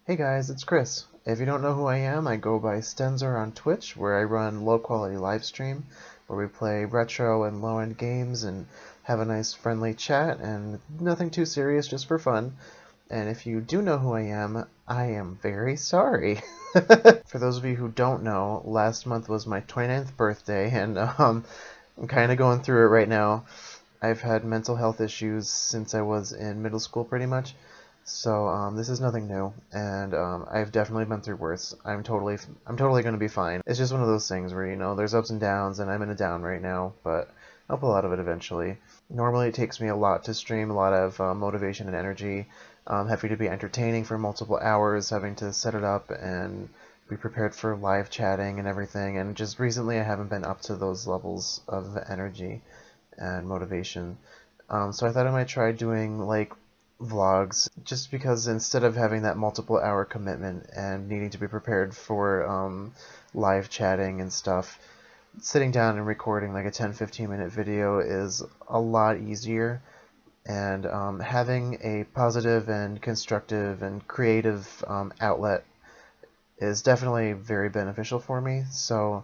Hey guys, it's Chris. If you don't know who I am, I go by Stenzer on Twitch, where I run low-quality live stream, where we play retro and low-end games and have a nice friendly chat and nothing too serious, just for fun. And if you do know who I am very sorry. For those of you who don't know, last month was my 29th birthday, and I'm kind of going through it right now. I've had mental health issues since I was in middle school, pretty much. So this is nothing new, and I've definitely been through worse. I'm totally going to be fine. It's just one of those things where there's ups and downs, and I'm in a down right now, but I'll pull out of it eventually. Normally, it takes me a lot to stream, a lot of motivation and energy, having to be entertaining for multiple hours, having to set it up and be prepared for live chatting and everything. And just recently, I haven't been up to those levels of energy and motivation. So I thought I might try doing like vlogs, just because instead of having that multiple hour commitment and needing to be prepared for live chatting and stuff, sitting down and recording like a 10-15 minute video is a lot easier. And having a positive and constructive and creative outlet is definitely very beneficial for me. So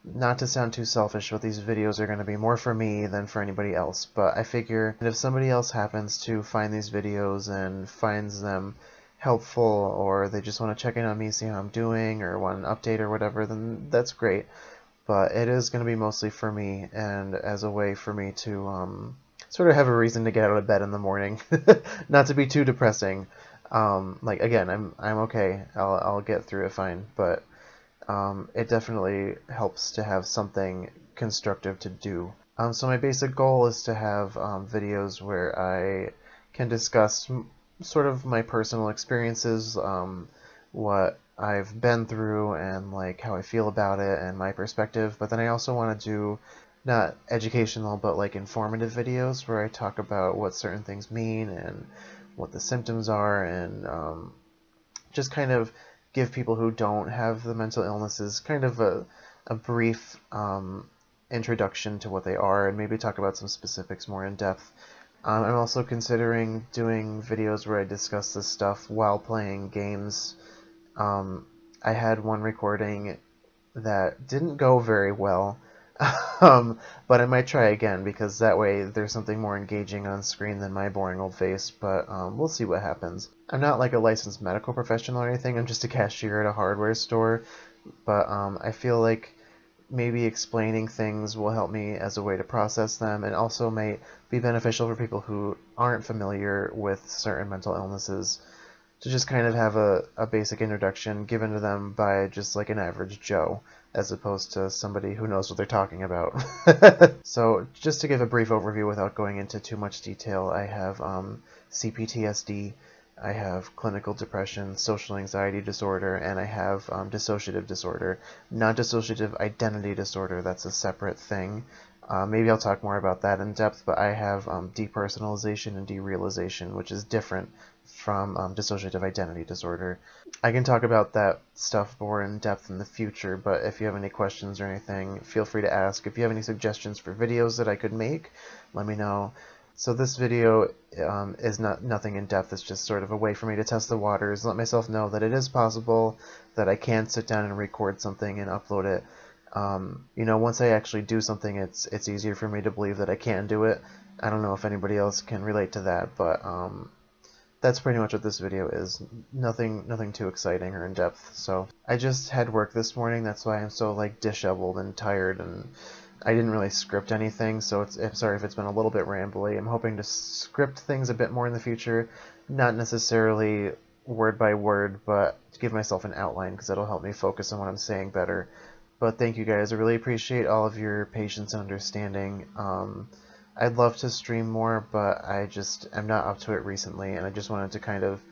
not to sound too selfish, but these videos are going to be more for me than for anybody else. But I figure if somebody else happens to find these videos and finds them helpful, or they just want to check in on me, see how I'm doing, or want an update or whatever, then that's great. But it is going to be mostly for me and as a way for me to sort of have a reason to get out of bed in the morning. Not to be too depressing. Like again, I'm okay. I'll get through it fine. But it definitely helps to have something constructive to do. So my basic goal is to have videos where I can discuss sort of my personal experiences, what I've been through, and like how I feel about it and my perspective. But then I also want to do not educational, but like informative videos where I talk about what certain things mean and what the symptoms are, and just kind of give people who don't have the mental illnesses kind of a brief introduction to what they are, and maybe talk about some specifics more in depth. I'm also considering doing videos where I discuss this stuff while playing games. Um, I had one recording that didn't go very well, um, but I might try again because that way there's something more engaging on screen than my boring old face, but we'll see what happens. I'm not like a licensed medical professional or anything, I'm just a cashier at a hardware store, but I feel like maybe explaining things will help me as a way to process them, and also may be beneficial for people who aren't familiar with certain mental illnesses to just kind of have a basic introduction given to them by just like an average Joe, as opposed to somebody who knows what they're talking about. So, just to give a brief overview without going into too much detail, I have CPTSD, I have clinical depression, social anxiety disorder, and I have dissociative disorder. Non-dissociative identity disorder, that's a separate thing. Maybe I'll talk more about that in depth, but I have depersonalization and derealization, which is different from dissociative identity disorder. I can talk about that stuff more in depth in the future, but if you have any questions or anything, feel free to ask. If you have any suggestions for videos that I could make, let me know. So this video is nothing in depth. It's just sort of a way for me to test the waters, let myself know that it is possible, that I can sit down and record something and upload it. Once I actually do something, it's easier for me to believe that I can do it. I don't know if anybody else can relate to that, but that's pretty much what this video is. Nothing too exciting or in depth. So I just had work this morning. That's why I'm so like disheveled and tired, and I didn't really script anything. So I'm sorry if it's been a little bit rambly. I'm hoping to script things a bit more in the future, not necessarily word by word, but to give myself an outline because that'll help me focus on what I'm saying better. But thank you guys. I really appreciate all of your patience and understanding. I'd love to stream more, but I just am not up to it recently, and I just wanted to kind of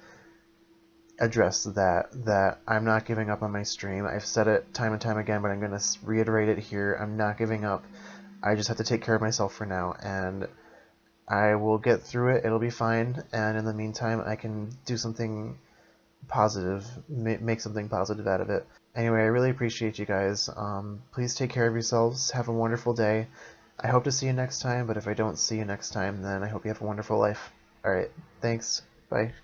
address that I'm not giving up on my stream. I've said it time and time again, but I'm going to reiterate it here. I'm not giving up. I just have to take care of myself for now, and I will get through it. It'll be fine, and in the meantime, I can do something positive, make something positive out of it. Anyway, I really appreciate you guys. Please take care of yourselves. Have a wonderful day. I hope to see you next time, but if I don't see you next time, then I hope you have a wonderful life. Alright, thanks. Bye.